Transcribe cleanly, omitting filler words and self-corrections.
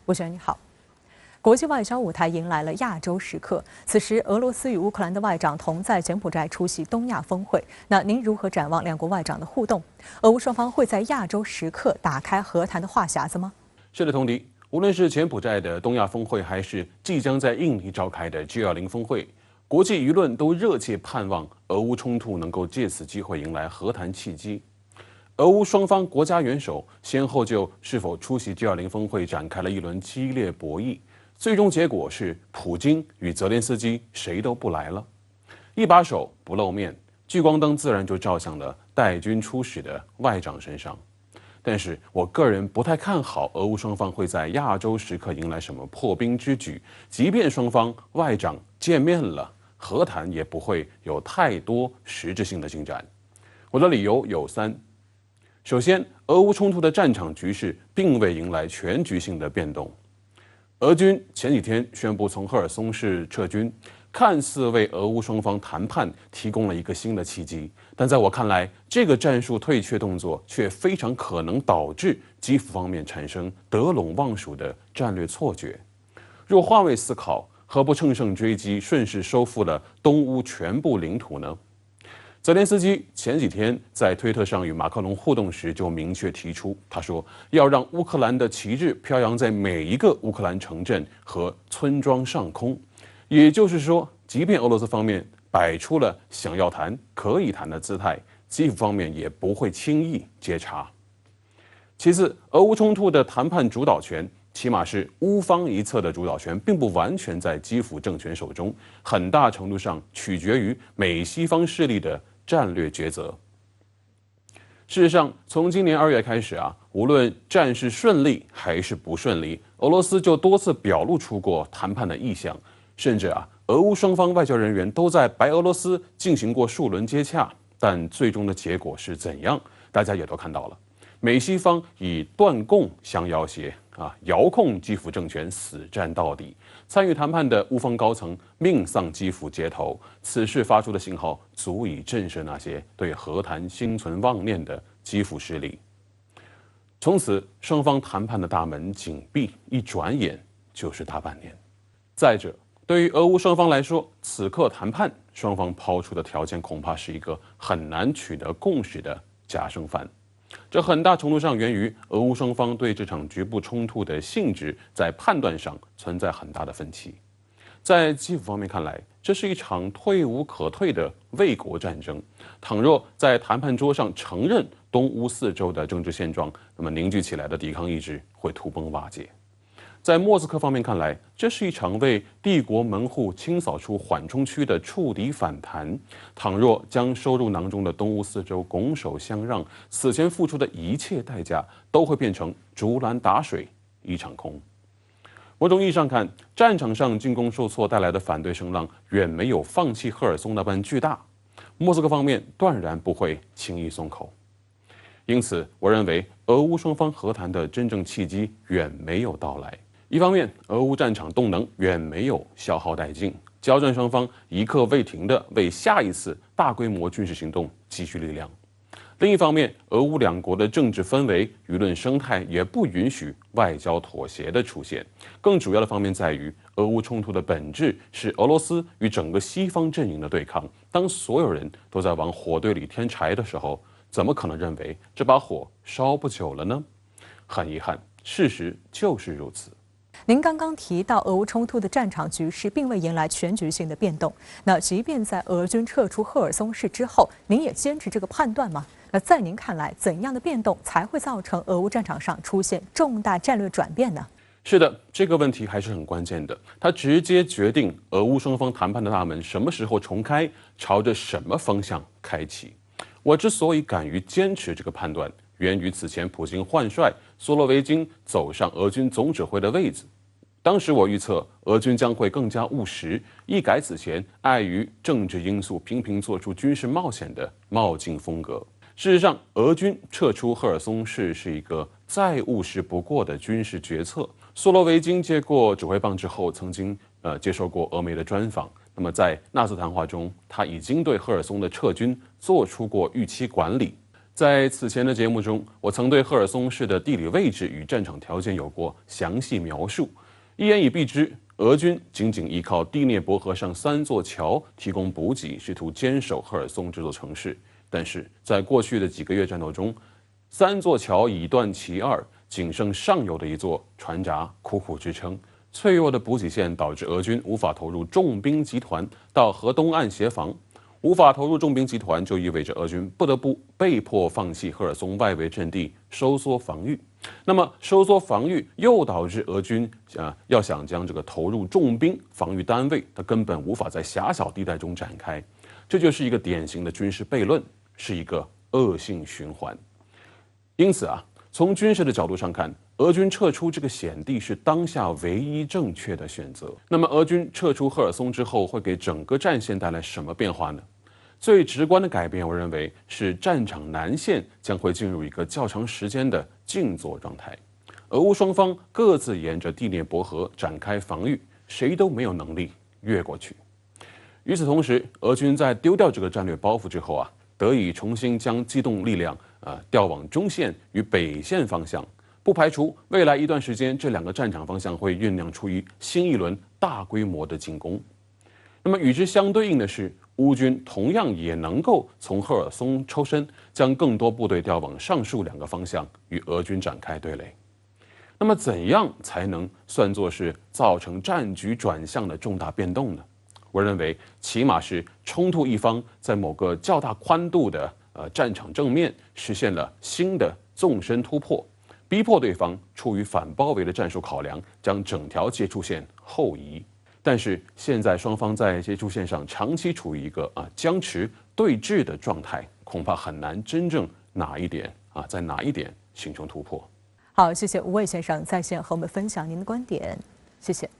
吴璇你好。国际外交舞台迎来了亚洲时刻，此时俄罗斯与乌克兰的外长同在柬埔寨出席东亚峰会。那您如何展望两国外长的互动？俄乌双方会在亚洲时刻打开和谈的话匣子吗？是的，童迪，无论是柬埔寨的东亚峰会，还是即将在印尼召开的 G20峰会，国际舆论都热切盼望俄乌冲突能够借此机会迎来和谈契机。俄乌双方国家元首先后就是否出席 G20峰会展开了一轮激烈博弈。最终结果是，普京与泽连斯基谁都不来了，一把手不露面，聚光灯自然就照向了带军出使的外长身上。但是我个人不太看好俄乌双方会在亚洲时刻迎来什么破冰之举，即便双方外长见面了，和谈也不会有太多实质性的进展。我的理由有三：首先，俄乌冲突的战场局势并未迎来全局性的变动。俄军前几天宣布从赫尔松市撤军，看似为俄乌双方谈判提供了一个新的契机，但在我看来，这个战术退却动作却非常可能导致基辅方面产生得陇望蜀的战略错觉。若换位思考，何不乘胜追击，顺势收复了东乌全部领土呢？泽连斯基前几天在推特上与马克龙互动时就明确提出，他说要让乌克兰的旗帜飘扬在每一个乌克兰城镇和村庄上空。也就是说，即便俄罗斯方面摆出了想要谈、可以谈的姿态，基辅方面也不会轻易接茬。其次，俄乌冲突的谈判主导权，起码是乌方一侧的主导权，并不完全在基辅政权手中，很大程度上取决于美西方势力的战略抉择。事实上，从今年2月开始无论战事顺利还是不顺利，俄罗斯就多次表露出过谈判的意向，甚至俄乌双方外交人员都在白俄罗斯进行过数轮接洽，但最终的结果是怎样，大家也都看到了。美西方以断供相要挟遥控基辅政权死战到底。参与谈判的乌方高层命丧基辅街头，此事发出的信号足以震慑那些对和谈心存妄念的基辅势力。从此，双方谈判的大门紧闭，一转眼就是大半年。再者，对于俄乌双方来说，此刻谈判双方抛出的条件恐怕是一个很难取得共识的假生饭。这很大程度上源于俄乌双方对这场局部冲突的性质在判断上存在很大的分歧。在基辅方面看来，这是一场退无可退的卫国战争。倘若在谈判桌上承认东乌4州的政治现状，那么凝聚起来的抵抗意志会土崩瓦解。在莫斯科方面看来，这是一场为帝国门户清扫出缓冲区的触底反弹。倘若将收入囊中的东乌4州拱手相让，此前付出的一切代价都会变成竹篮打水一场空。某种意义上看，战场上进攻受挫带来的反对声浪远没有放弃赫尔松那般巨大，莫斯科方面断然不会轻易松口。因此，我认为俄乌双方和谈的真正契机远没有到来。一方面，俄乌战场动能远没有消耗殆尽，交战双方一刻未停地为下一次大规模军事行动积蓄力量。另一方面，俄乌两国的政治氛围、舆论生态也不允许外交妥协的出现。更主要的方面在于，俄乌冲突的本质是俄罗斯与整个西方阵营的对抗。当所有人都在往火堆里添柴的时候，怎么可能认为这把火烧不久了呢？很遗憾，事实就是如此。您刚刚提到，俄乌冲突的战场局势并未迎来全局性的变动。那即便在俄军撤出赫尔松市之后，您也坚持这个判断吗？那在您看来，怎样的变动才会造成俄乌战场上出现重大战略转变呢？是的，这个问题还是很关键的，它直接决定俄乌双方谈判的大门什么时候重开，朝着什么方向开启。我之所以敢于坚持这个判断，源于此前普京换帅，索洛维金走上俄军总指挥的位子。当时我预测俄军将会更加务实，一改此前碍于政治因素频频做出军事冒险的冒进风格。事实上，俄军撤出赫尔松市是一个再务实不过的军事决策。索洛维金接过指挥棒之后，曾经接受过俄媒的专访。那么在那次谈话中，他已经对赫尔松的撤军做出过预期管理。在此前的节目中，我曾对赫尔松市的地理位置与战场条件有过详细描述。一言以蔽之，俄军仅仅依靠第聂伯河上3座桥提供补给，试图坚守赫尔松这座城市。但是在过去的几个月战斗中，3座桥已断其二，仅剩上游的一座船闸苦苦支撑。脆弱的补给线导致俄军无法投入重兵集团到河东岸协防。无法投入重兵集团，就意味着俄军不得不被迫放弃赫尔松外围阵地，收缩防御。那么，收缩防御又导致俄军要想将这个投入重兵防御单位，它根本无法在狭小地带中展开。这就是一个典型的军事悖论，是一个恶性循环。因此从军事的角度上看，俄军撤出这个险地是当下唯一正确的选择。那么，俄军撤出赫尔松之后，会给整个战线带来什么变化呢？最直观的改变，我认为是战场南线将会进入一个较长时间的静坐状态。俄乌双方各自沿着第聂伯河展开防御，谁都没有能力越过去。与此同时，俄军在丢掉这个战略包袱之后得以重新将机动力量调往中线与北线方向，不排除未来一段时间这2个战场方向会酝酿出新一轮大规模的进攻。那么与之相对应的是，乌军同样也能够从赫尔松抽身，将更多部队调往上述2个方向与俄军展开对垒。那么怎样才能算作是造成战局转向的重大变动呢？我认为起码是冲突一方在某个较大宽度的战场正面实现了新的纵深突破，逼迫对方出于反包围的战术考量，将整条接触线后移。但是现在双方在接触线上长期处于一个僵持对峙的状态，恐怕很难真正在哪一点形成突破。好，谢谢吴伟先生在线和我们分享您的观点，谢谢。